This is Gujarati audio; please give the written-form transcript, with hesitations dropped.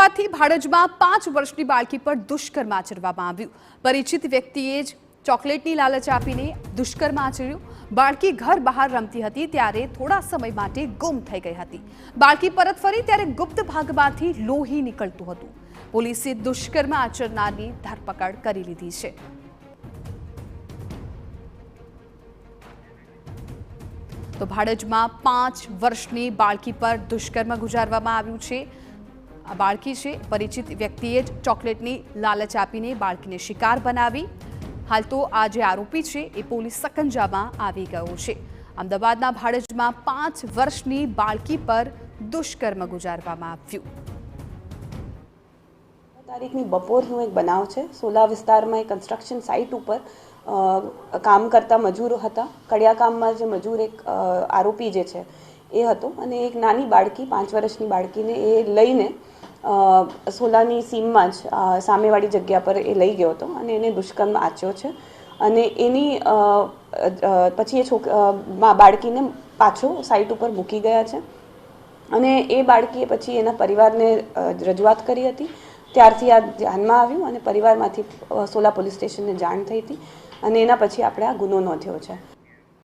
અમદાવાદથી ભાડજમાં 5 વર્ષની બાળકી પર દુષ્કર્મ આચરવામાં આવ્યું। પરિચિત વ્યક્તિએ જ ચોકલેટની લાલચ આપીને દુષ્કર્મ આચર્યું। બાળકી ઘર બહાર રમતી હતી ત્યારે થોડા સમય માટે ગુમ થઈ ગઈ હતી। બાળકી પરત ફરી ત્યારે ગુપ્ત ભાગમાંથી લોહી નીકળતું હતું। પોલીસે દુષ્કર્મ આચરનારની ધરપકડ કરી લીધી છે। તો ભાડજમાં 5 વર્ષની બાળકી પર દુષ્કર્મ ગુજારવામાં આવ્યું છે। આ બાળકી છે પરિચિત વ્યક્તિએ જ ચોકલેટની લાલચ આપીને બાળકીને શિકાર બનાવી। હાલ તો આ જે આરોપી છે એ પોલીસ સકંજામાં આવી ગયો છે। અમદાવાદના ભાડજમાં 5 વર્ષની બાળકી પર દુષ્કર્મ ગુજારવામાં આવ્યું। તારીખની બપોરનો એક બનાવ છે। સોલા વિસ્તારમાં એક કન્સ્ટ્રક્શન સાઇટ ઉપર કામ કરતા મજૂરો હતા। કડિયા કામમાં જે મજૂર એક આરોપી જે છે એ હતો અને એક નાની બાળકી 5 વર્ષની બાળકીને એ લઈને સોલાની સીમમાં જ સામેવાળી જગ્યા પર એ લઈ ગયો હતો અને એને દુષ્કર્મ આચર્યો છે અને એની પછી એ બાળકીને પાછો સાઇટ ઉપર મૂકી ગયા છે અને એ બાળકીએ પછી એના પરિવારને રજૂઆત કરી હતી। ત્યારથી આ ધ્યાનમાં આવ્યું અને પરિવારમાંથી સોલા પોલીસ સ્ટેશનને જાણ થઈ હતી અને એના પછી આપણે આ ગુનો નોંધ્યો છે।